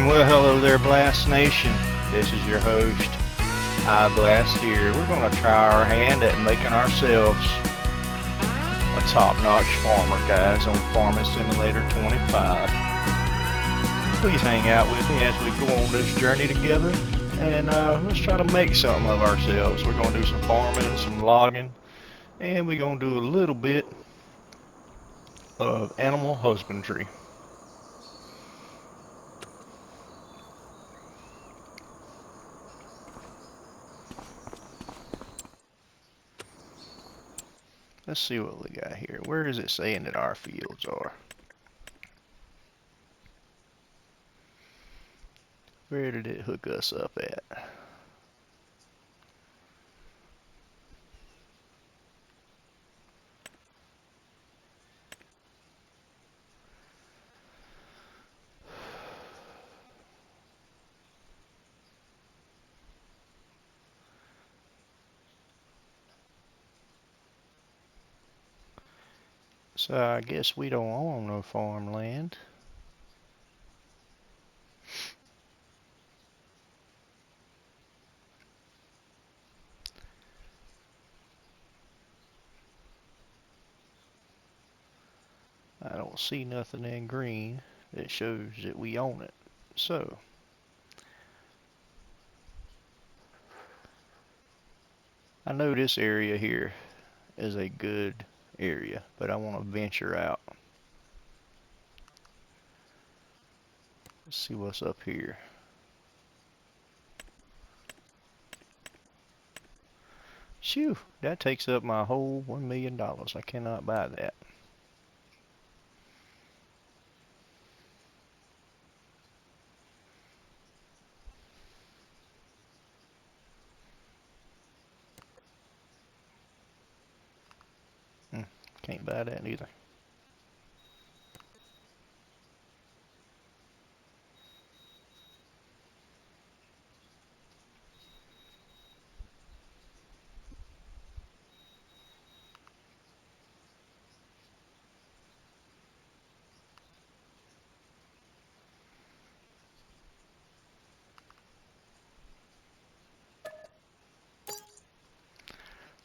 Well, hello there, Blast Nation. This is your host, I Blast here. We're going to try our hand at making ourselves a top-notch farmer, guys, on Farming Simulator 25. Please hang out with me as we go on this journey together, and let's try to make something of ourselves. We're going to do some farming, some logging, and we're going to do a little bit of animal husbandry. Let's see what we got here. Where is it saying that our fields are? Where did it hook us up at? So I guess we don't own no farmland. I don't see nothing in green that shows that we own it. So I know this area here is a good area, but I want to venture out. Let's see what's up here. Shoo, that takes up my whole $1 million. I cannot buy that. Can't buy that either.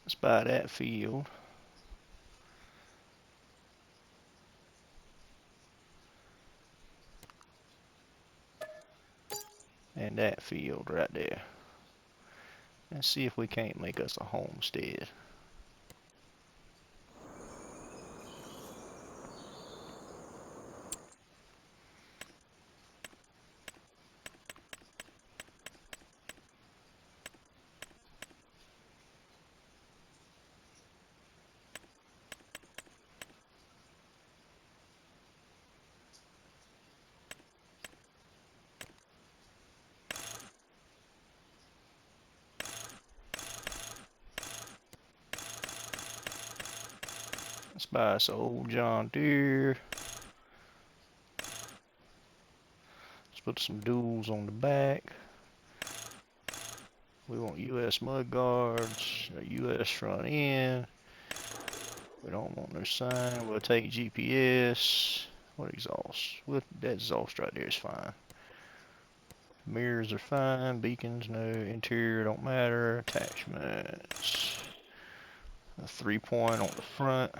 Let's buy that field. And that field right there. Let's see if we can't make us a homestead. Let's buy us an old John Deere. Let's put some duals on the back. We want US mud guards, a US front end. We don't want no sign. We'll take GPS. What exhaust? That exhaust right there is fine. Mirrors are fine. Beacons, no. Interior don't matter. Attachments. A 3-point on the front.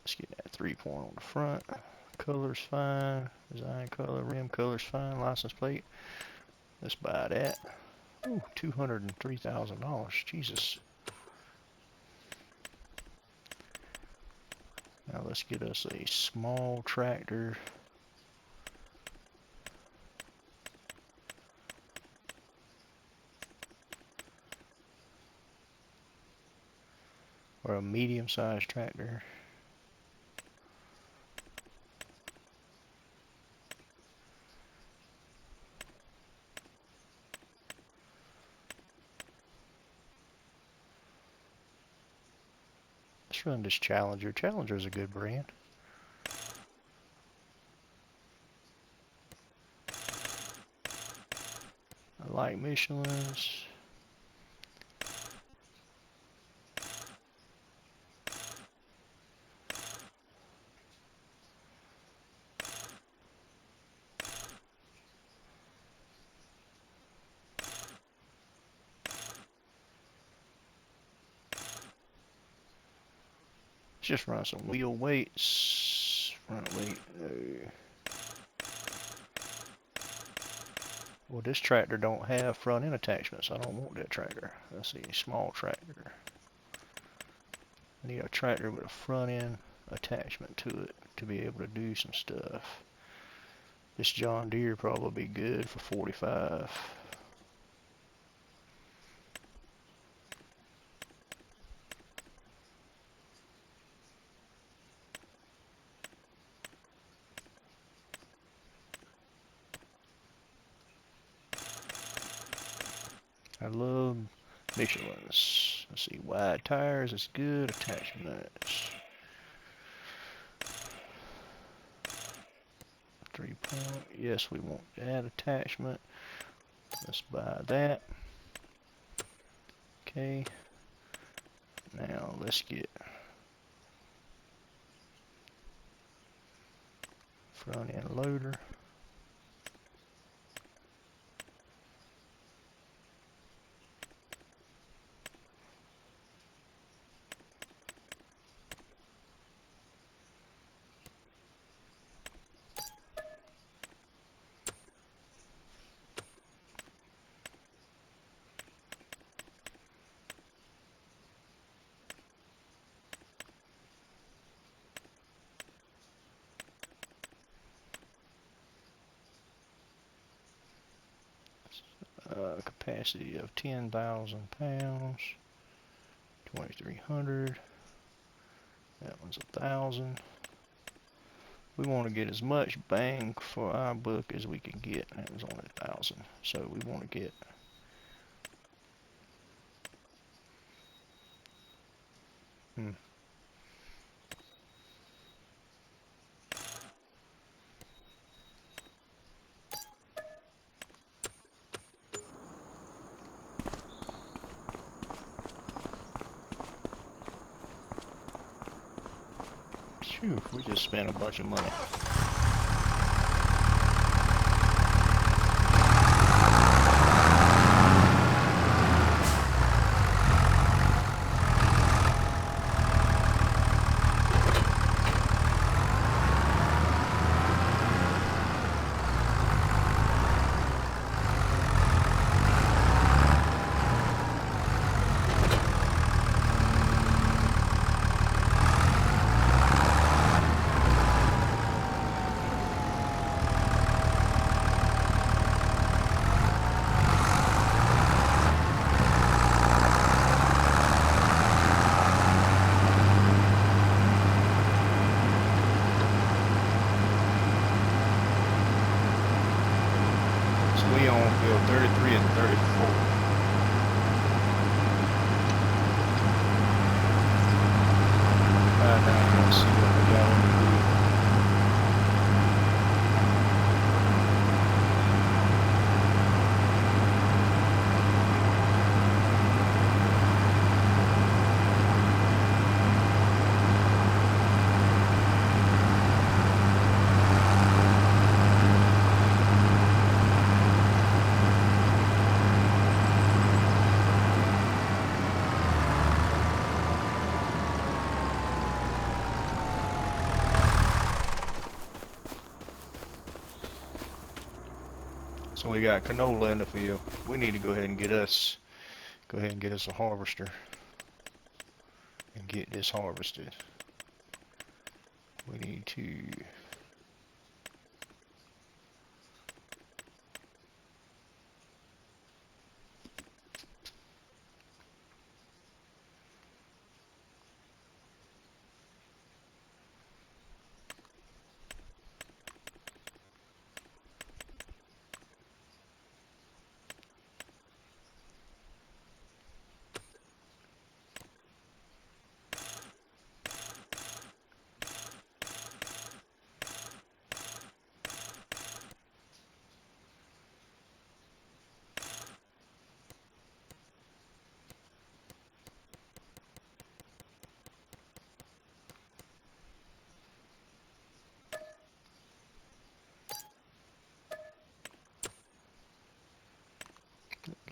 Let's get that 3-point on the front. Color's fine. Design color, rim color's fine. License plate. Let's buy that. Ooh, $203,000. Jesus. Now let's get us a small tractor. Or a medium-sized tractor. Let's run this Challenger. Challenger's a good brand. I like Michelin's. just run some wheel weights. Front weight, no. Well, this tractor don't have front end attachments. I don't want that tractor. Let's see, small tractor. I need a tractor with a front end attachment to it to be able to do some stuff. This John Deere probably be good for 45. I love Michelin's. Let's see, wide tires is good. Attachments. 3-point. Yes, we want that attachment. Let's buy that. Okay. Now let's get front end loader. Capacity of 10,000 pounds. 2,300. That one's 1,000. We want to get as much bang for our buck as we can get. That was only 1,000. So we want to get Phew, we just spent a bunch of money. We on field 33 and 34. Right now, let's see what we got on the wheel. So we got canola in the field. We need to go ahead and get us a harvester and get this harvested. We need to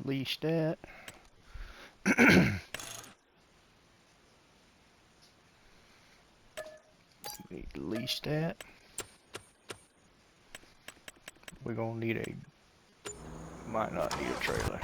leash that. Need to lease that. We're gonna need might not need a trailer.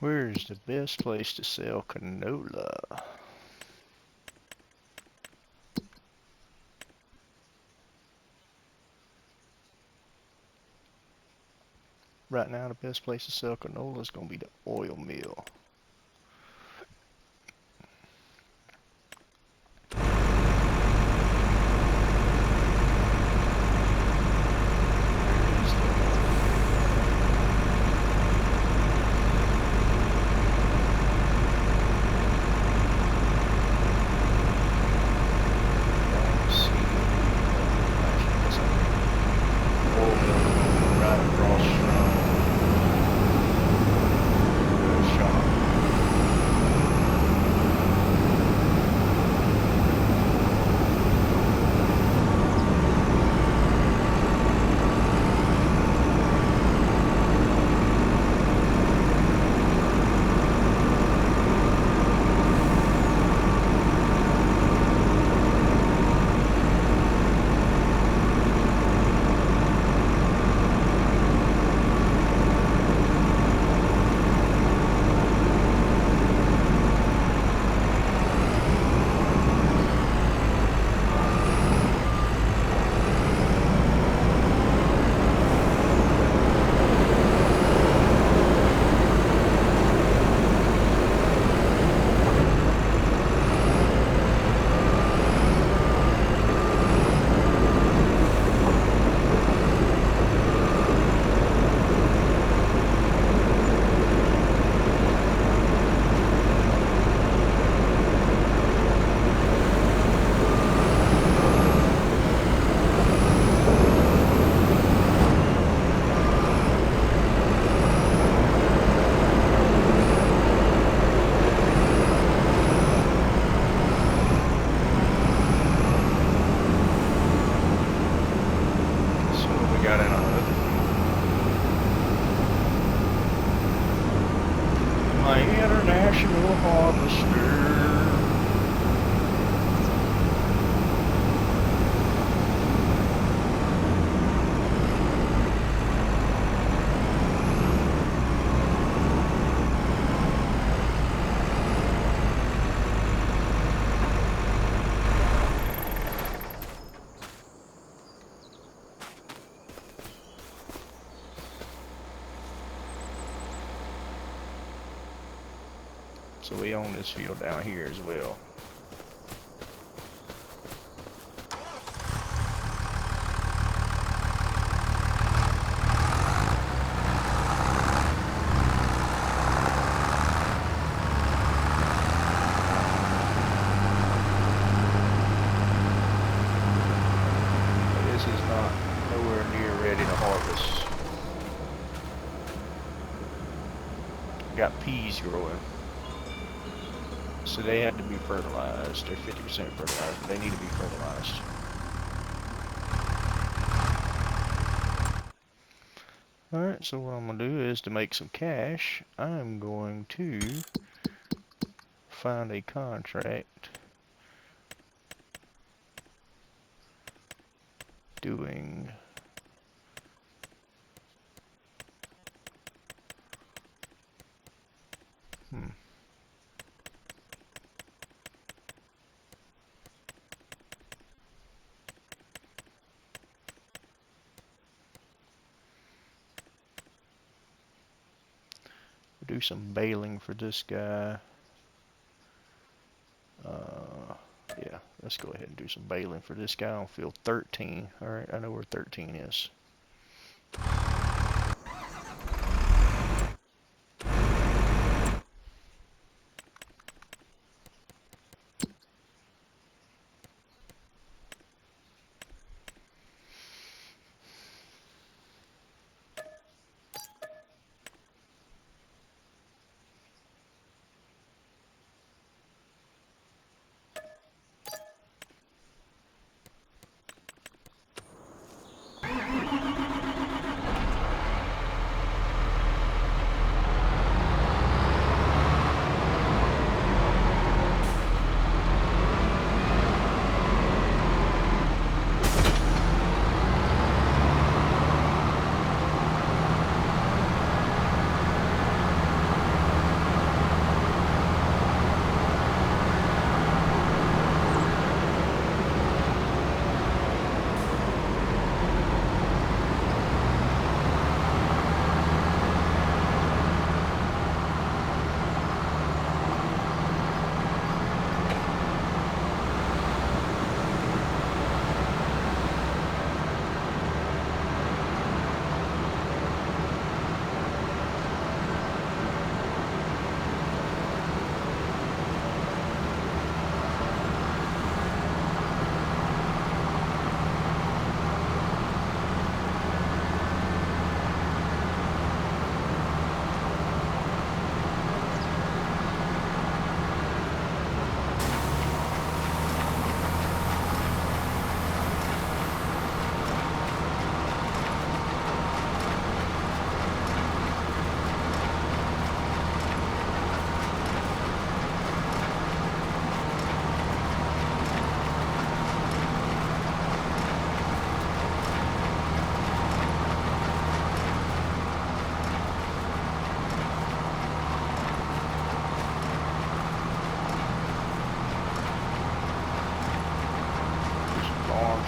Where's the best place to sell canola? Right now, the best place to sell canola is going to be the oil mill. My international harvester. So we own this field down here as well. This is not nowhere near ready to harvest. Got peas growing. So they have to be fertilized. They're 50% fertilized, but they need to be fertilized. Alright, so what I'm going to do is to make some cash, I'm going to find a contract doing do some baling for this guy. Yeah, let's go ahead and do some baling for this guy on field 13. Alright, I know where 13 is.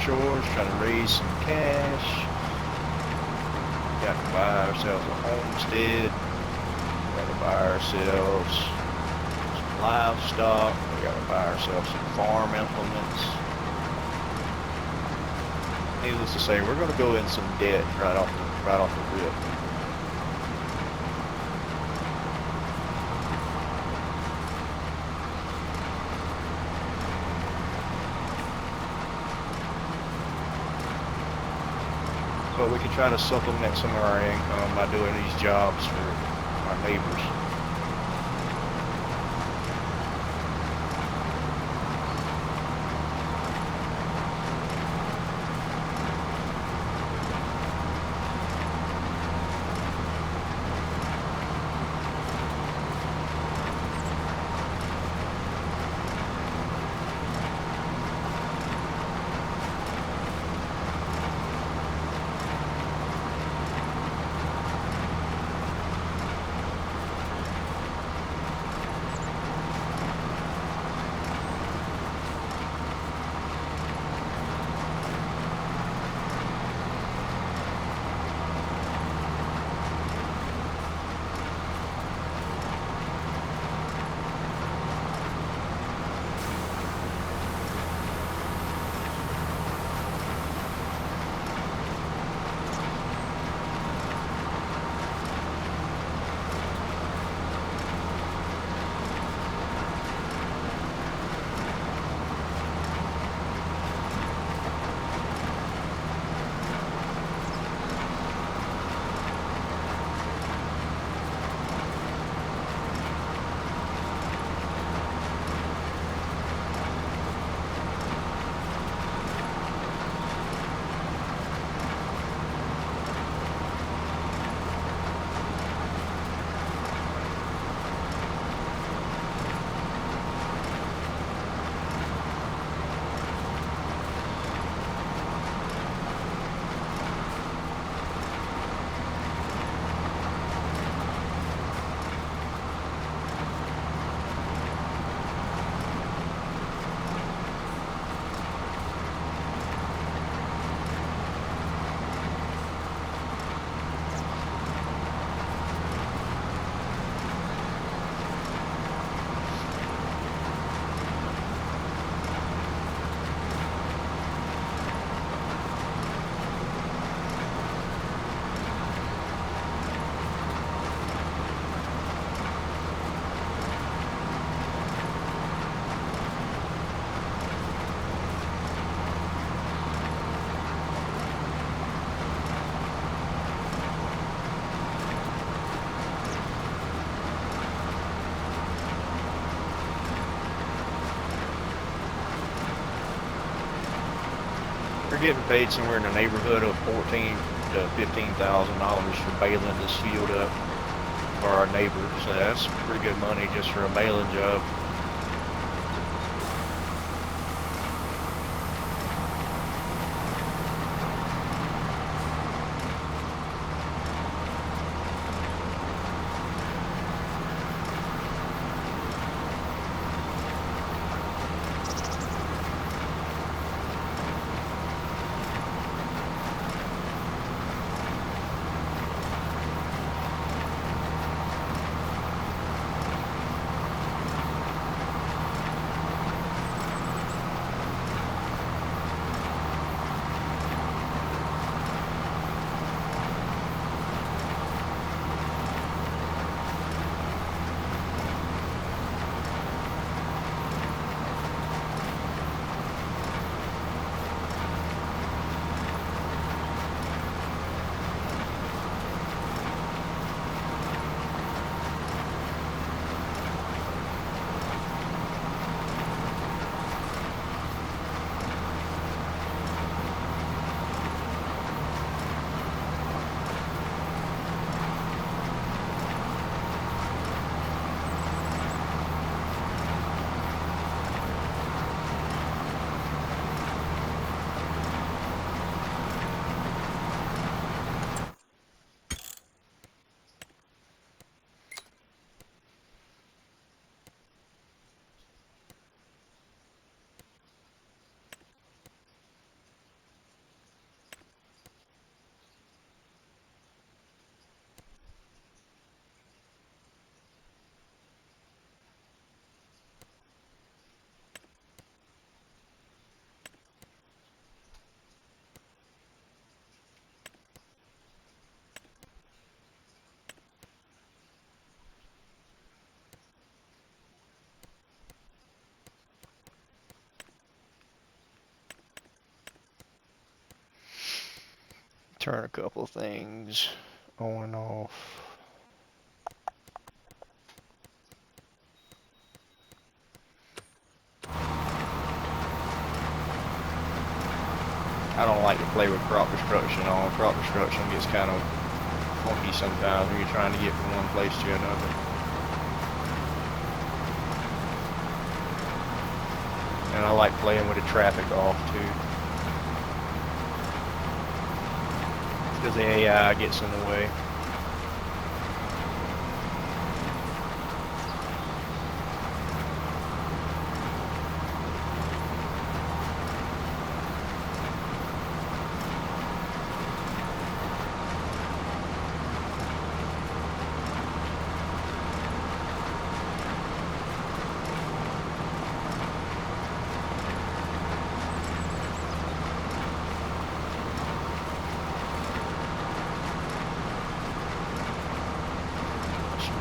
chores, trying to raise some cash. Got to buy ourselves a homestead. Got to buy ourselves some livestock. We got to buy ourselves some farm implements. Needless to say, we're going to go in some debt right off the rip. But we can try to supplement some of our income by doing these jobs for our neighbors. We're getting paid somewhere in the neighborhood of $14,000 to $15,000 for baling this field up for our neighbor. So that's pretty good money just for a baling job. turn a couple of things on and off. I don't like to play with crop destruction on. Crop destruction gets kind of funky sometimes when you're trying to get from one place to another. And I like playing with the traffic off too. Because the AI gets in the way.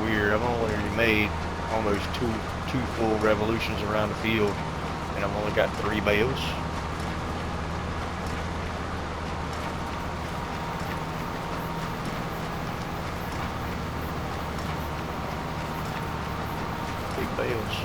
Weird. I've only made almost two full revolutions around the field, and I've only got 3 bales. Big bales.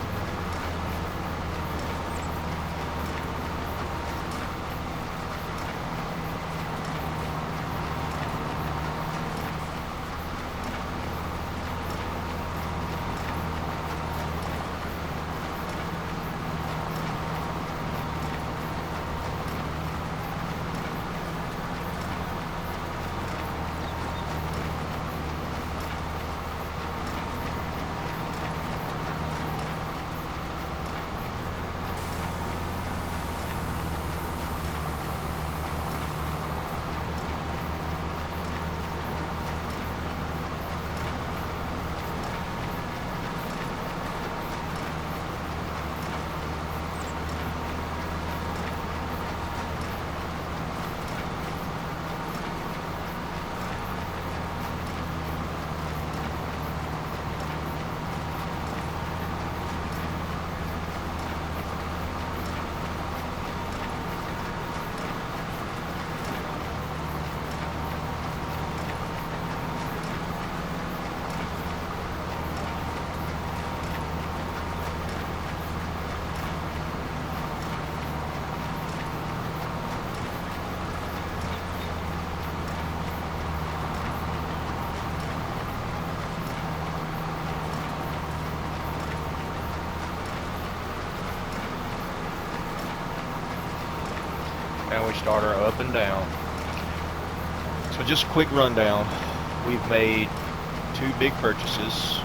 Now we start our up and down. So just a quick rundown. We've made 2 big purchases.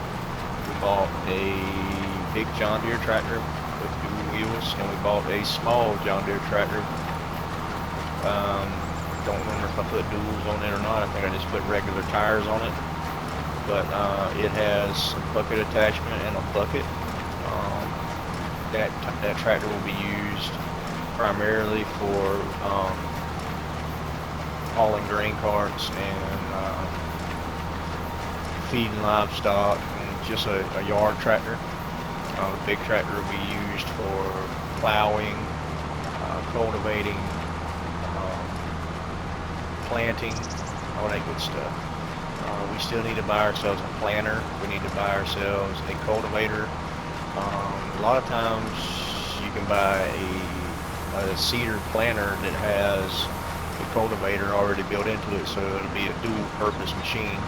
We bought a big John Deere tractor with dual wheels, and we bought a small John Deere tractor. Don't remember if I put duals on it or not. I think I just put regular tires on it. But it has a bucket attachment and a bucket. That tractor will be used primarily for hauling grain carts and feeding livestock, and just a yard tractor. The big tractor will be used for plowing, cultivating, planting, all that good stuff. We still need to buy ourselves a planter. We need to buy ourselves a cultivator. A lot of times you can buy a cedar planter that has a cultivator already built into it, so it'll be a dual purpose machine.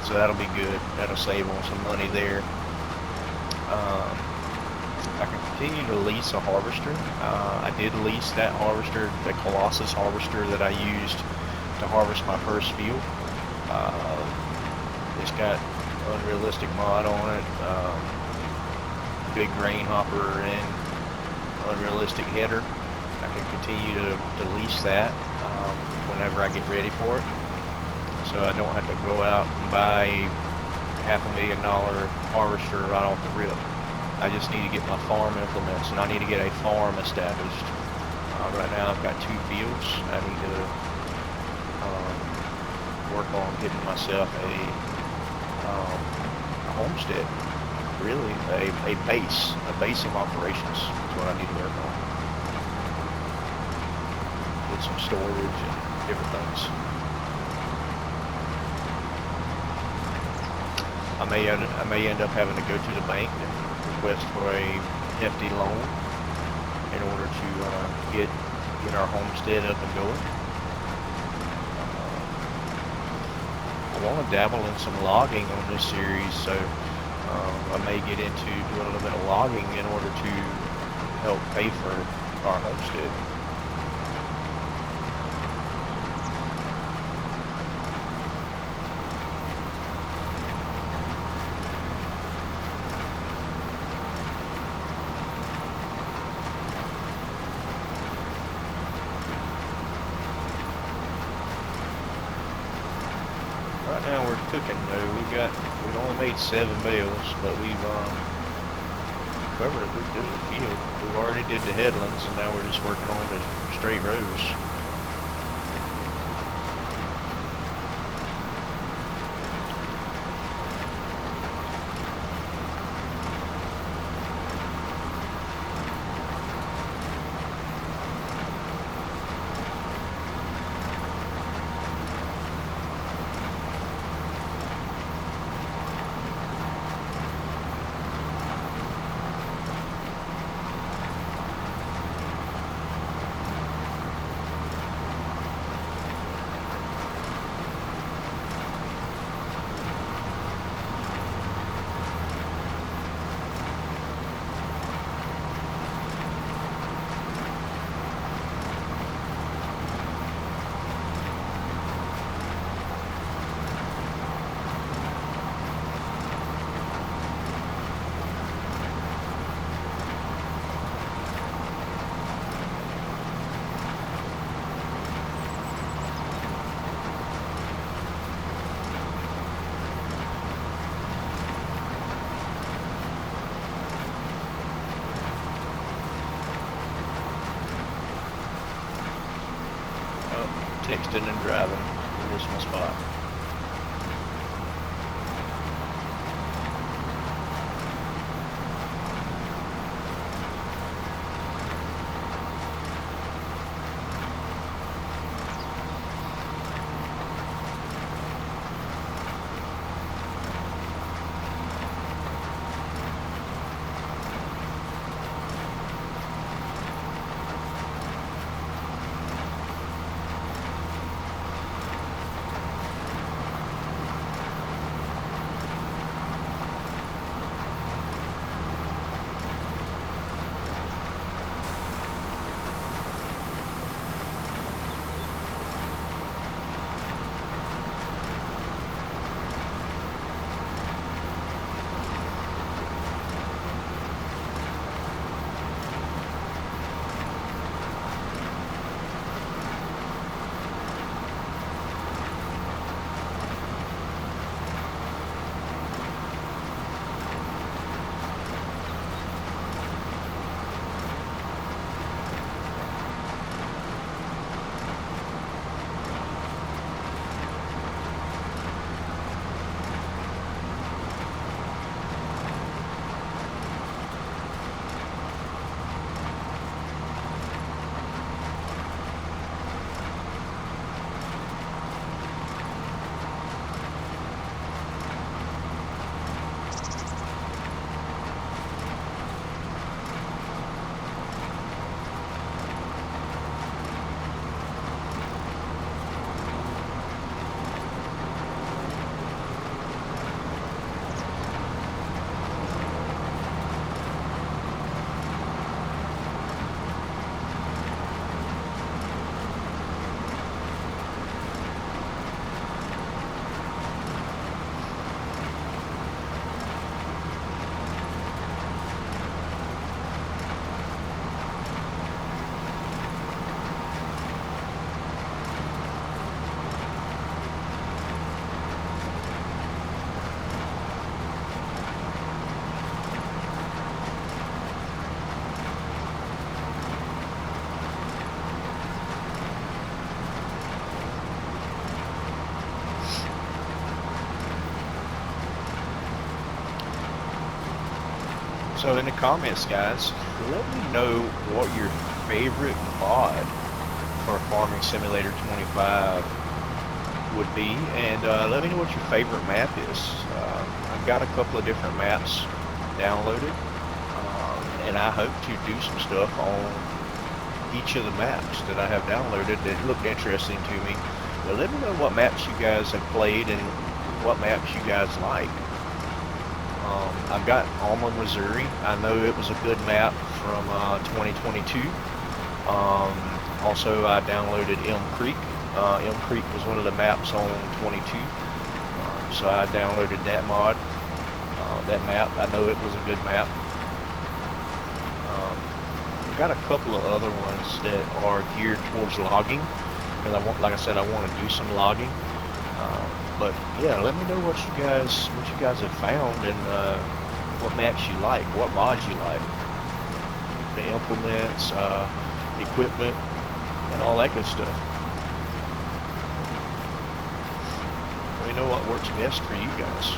So that'll be good. That'll save on some money there. I can continue to lease a harvester. I did lease that harvester, the Colossus harvester that I used to harvest my first field. It's got unrealistic mod on it, big grain hopper and unrealistic header. I can continue to lease that whenever I get ready for it, so I don't have to go out and buy a $500,000 harvester right off the rip. I just need to get my farm implements, and I need to get a farm established. Right now I've got 2 fields. I need to work on getting myself a homestead, really a base of operations is what I need to work on. Get some storage and different things. I may end up having to go to the bank and request for a hefty loan in order to get our homestead up and going. I want to dabble in some logging on this series, so I may get into doing a little bit of logging in order to help pay for our homestead. Right now we're cooking though. We've only made 7 bales, but we've covered a good deal of the field. We've already did the headlands, and now we're just working on the straight rows. Texting and driving. Here's my spot. So in the comments, guys, let me know what your favorite mod for Farming Simulator 25 would be, and let me know what your favorite map is. I I've got a couple of different maps downloaded, and I hope to do some stuff on each of the maps that I have downloaded that looked interesting to me. But let me know what maps you guys have played and what maps you guys like. I've got Alma, Missouri. I know it was a good map from 2022. Also, I downloaded Elm Creek. Elm Creek was one of the maps on 22, so I downloaded that mod, that map. I know it was a good map. I've got a couple of other ones that are geared towards logging, because like I said, I want to do some logging. But yeah, let me know what you guys have found and what maps you like, what mods you like, the implements, equipment, and all that good stuff. Let me know what works best for you guys.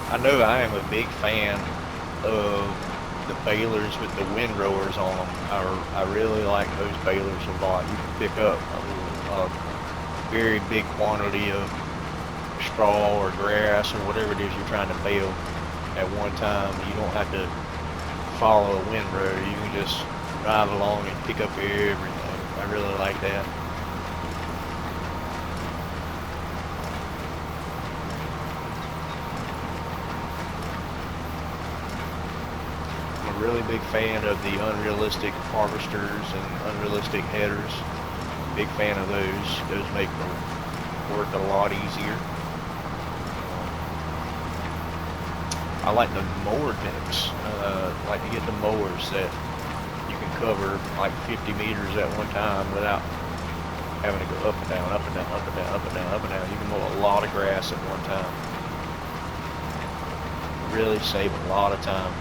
I know I am a big fan of the balers with the windrowers on them. I really like those balers a lot. You can pick up a very big quantity of straw or grass or whatever it is you're trying to bale at one time. You don't have to follow a windrow. You can just drive along and pick up everything. I really like that. Really big fan of the unrealistic harvesters and unrealistic headers. Big fan of those. Those make the work a lot easier. I like the mower decks. I like to get the mowers that you can cover like 50 meters at one time without having to go up and down, up and down, up and down, up and down, up and down. You can mow a lot of grass at one time. Really save a lot of time.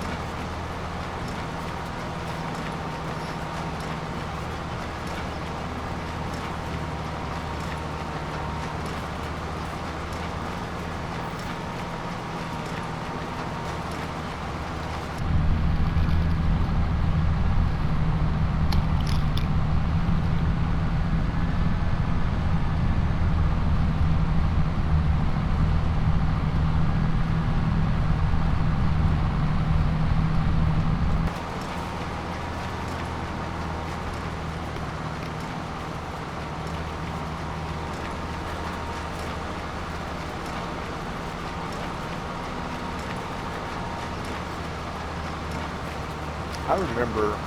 I remember,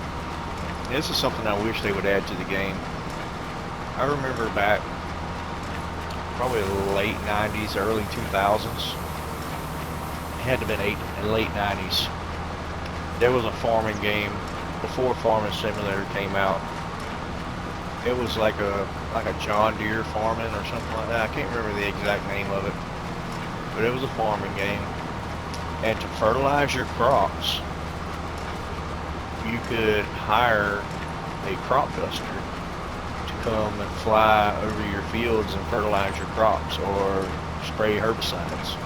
this is something I wish they would add to the game. I remember back probably the late 90s, early 2000s. It had to have been late 90s. There was a farming game before Farming Simulator came out. It was like a John Deere farming or something like that. I can't remember the exact name of it, but it was a farming game. And to fertilize your crops, you could hire a crop duster to come and fly over your fields and fertilize your crops or spray herbicides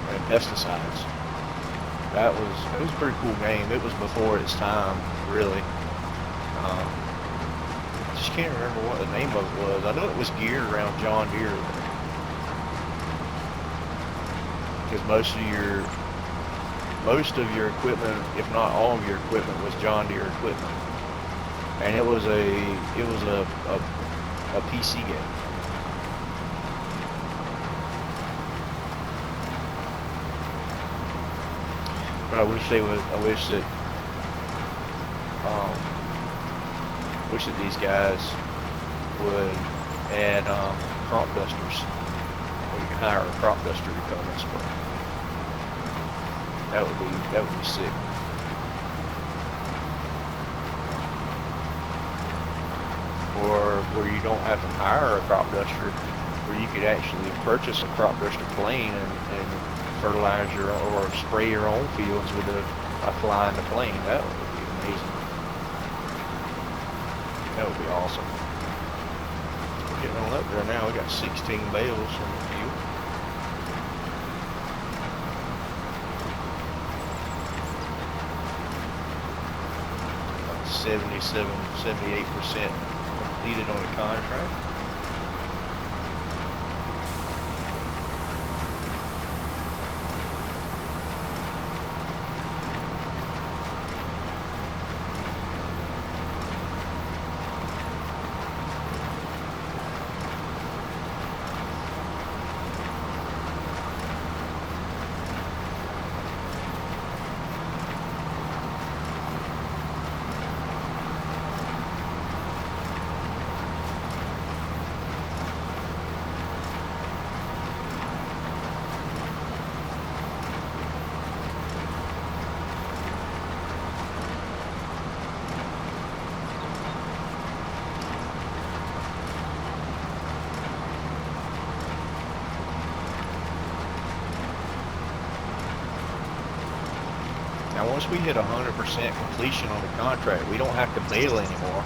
and pesticides. It was a pretty cool game. It was before its time, really. I just can't remember what the name of it was. I know it was geared around John Deere, because most of your equipment, if not all of your equipment, was John Deere equipment, and it was a PC game. But I wish that Wish that these guys would add crop dusters. Or you can hire a crop duster to come and spray. That would be sick. Or where you don't have to hire a crop duster, where you could actually purchase a crop duster plane and fertilize your or spray your own fields with a flying plane. That would be amazing. That would be awesome. We're getting on up there now. We got 16 bales in the field. About 78% completed on the contract. Now once we hit 100% completion on the contract, we don't have to bale anymore.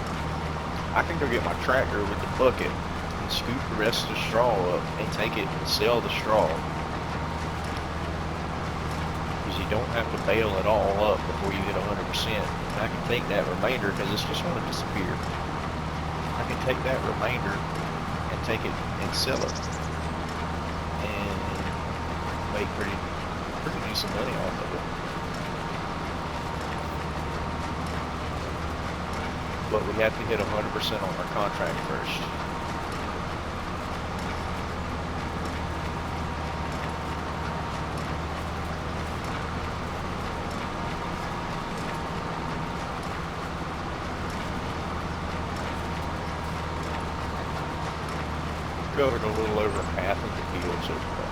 I can go get my tractor with the bucket and scoop the rest of the straw up and take it and sell the straw. Because you don't have to bale it all up before you hit 100%. And I can take that remainder, because it's just going to disappear. I can take that remainder and take it and sell it. And make pretty decent money off of it. But we have to hit 100% on our contract first. Covered a little over half of the field so far.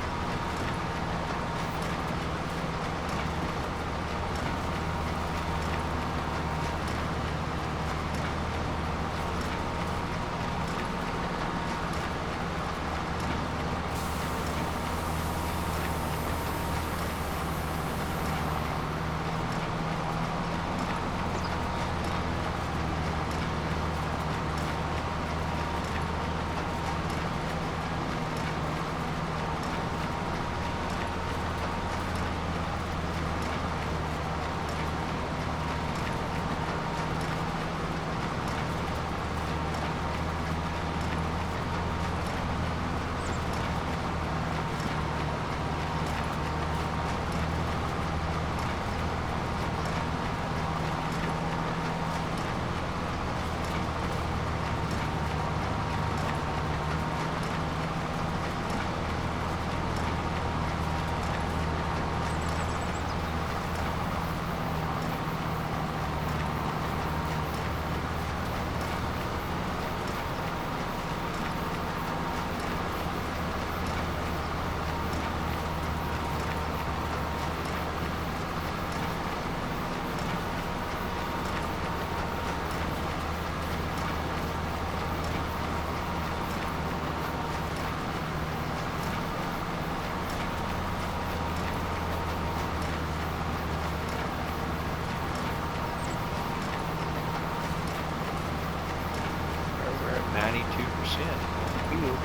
Field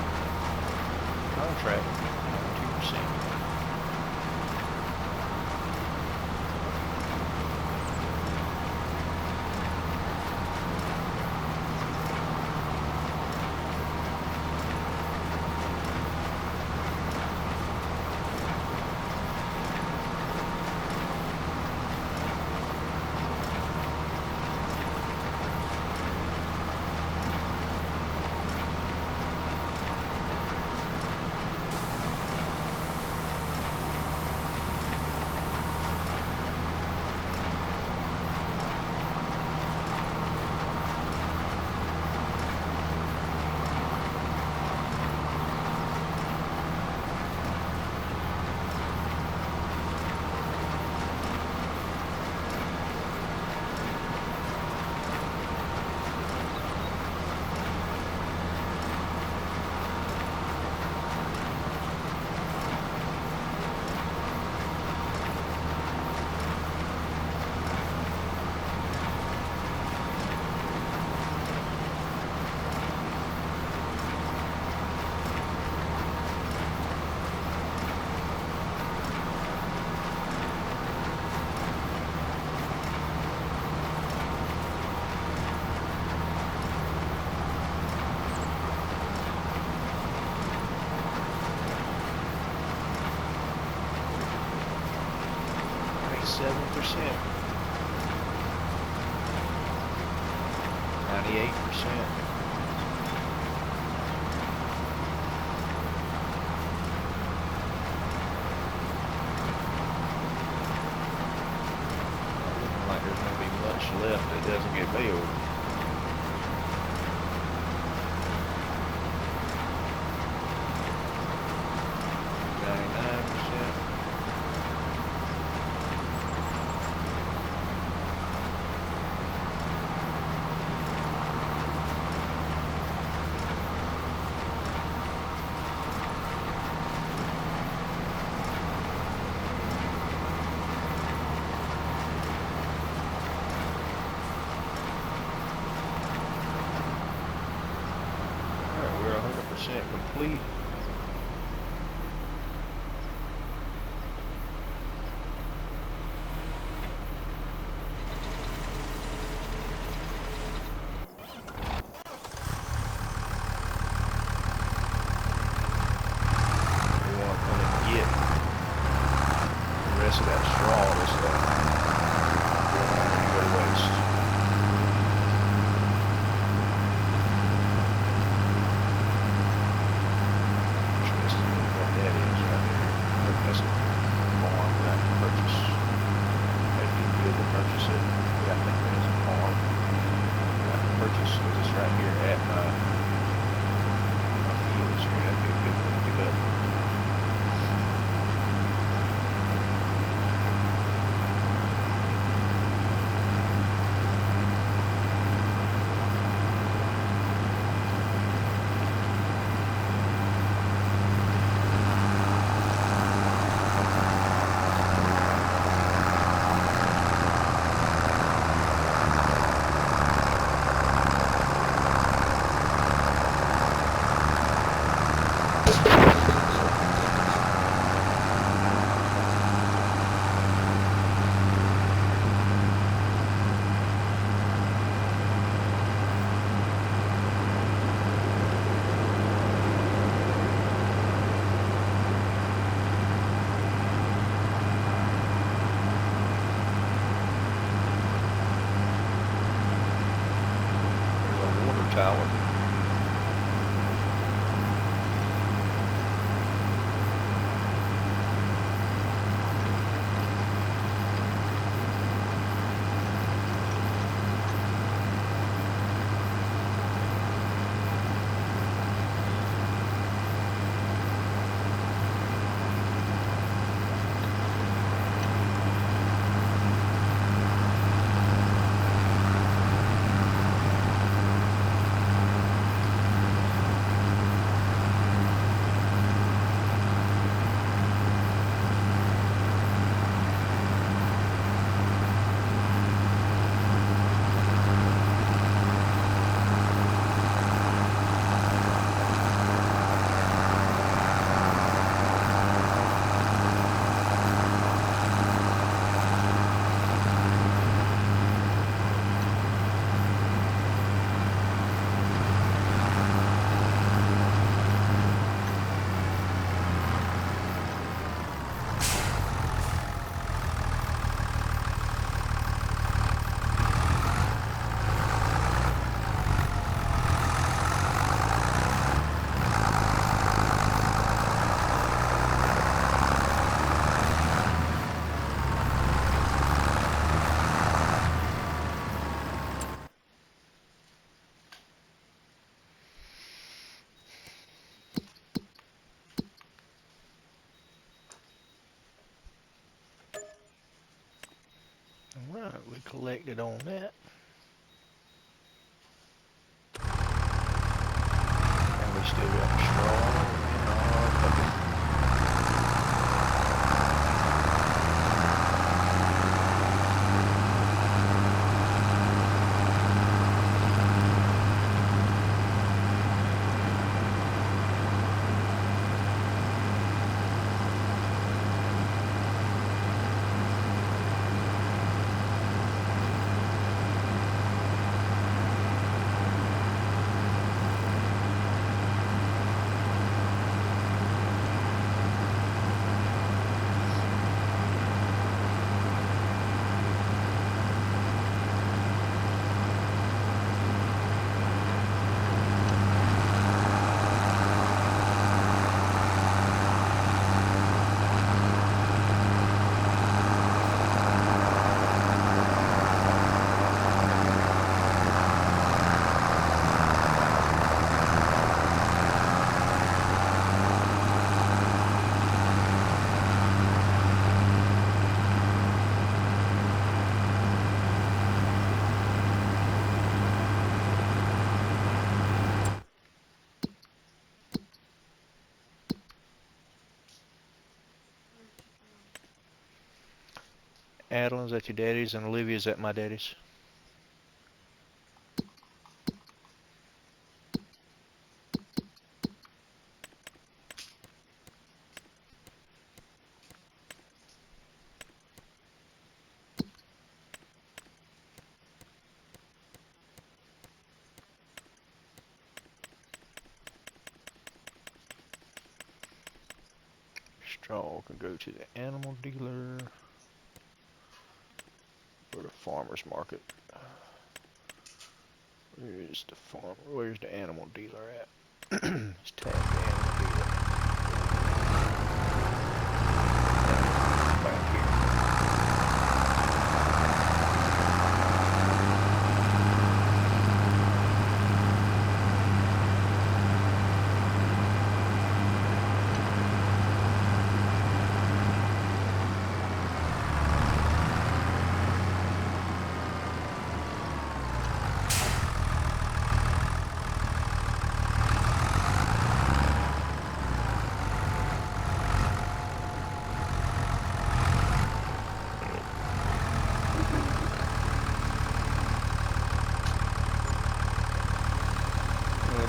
contract, 92%. 97%, 98%. Looking like there's going to be much left that doesn't get built. We're 100% complete. We want to come and get the rest of that straw that's going on and go to waste. That's a farm we have to purchase. Maybe we be able to purchase it. Yeah, I think that is a farm we have to purchase because it's right here at my field, so that'd be a good one to pick up. Tower. Alright, we collected on that. And we still got straw in our bucket. Adeline's at your daddy's and Olivia's at my daddy's. Straw can go to the animal dealer or the farmer's market. Where's the farmer? Where's the animal dealer at? Let's tag the animal dealer. Back here.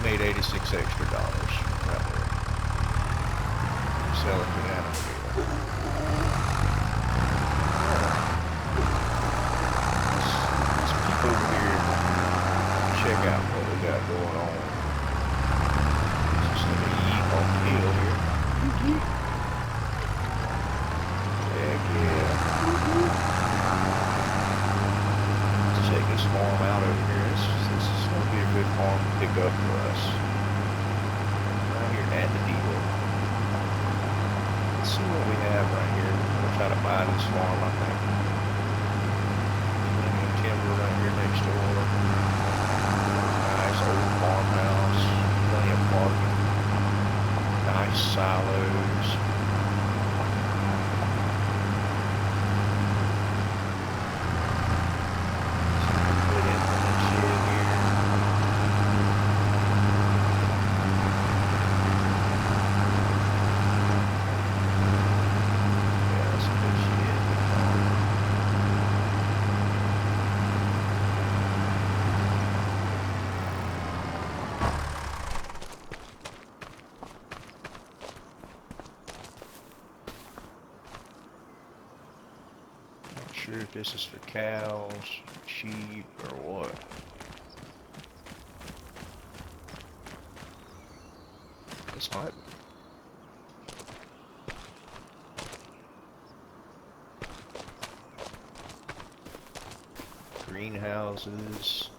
Made $86 extra right there. Sell it to the animal dealer. Let's peek over here and check out what we got going on. Just let me yeet off the hill here. Heck yeah. Let's check this farm out over here. This is going to be a good farm to pick up for us. Right here at the dealer. Let's see what we have right here. We'll try to buy this farm, I think. Plenty of timber right here next door. Nice old farmhouse. Plenty of parking. Nice silos. Sure if this is for cows, sheep, or what. This might be. Greenhouses.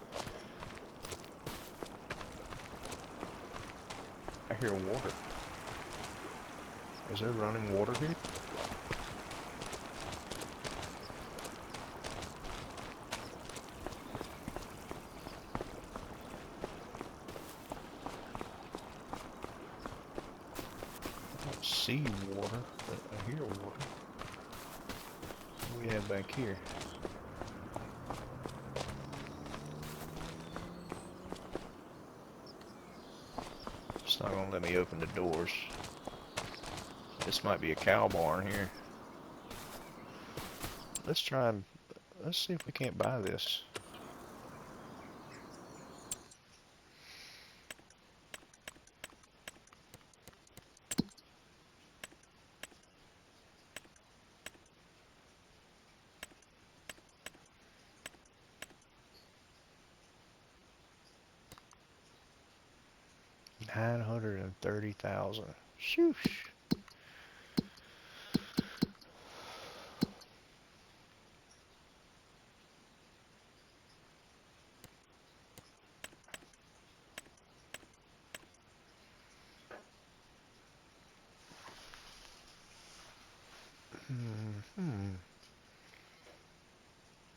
I hear water. Is there running water here? See water, but I hear water. What do we have back here? It's not gonna let me open the doors. This might be a cow barn here. Let's see if we can't buy this. $930,000. Shoosh.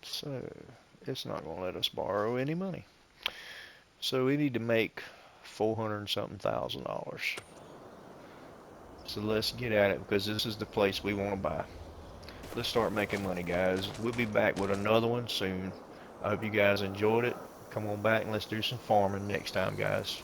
So it's not going to let us borrow any money. So we need to make $400 and something thousand. So let's get at it because this is the place we want to buy. Let's start making money, guys. We'll be back with another one soon. I hope you guys enjoyed it. Come on back and let's do some farming next time, guys.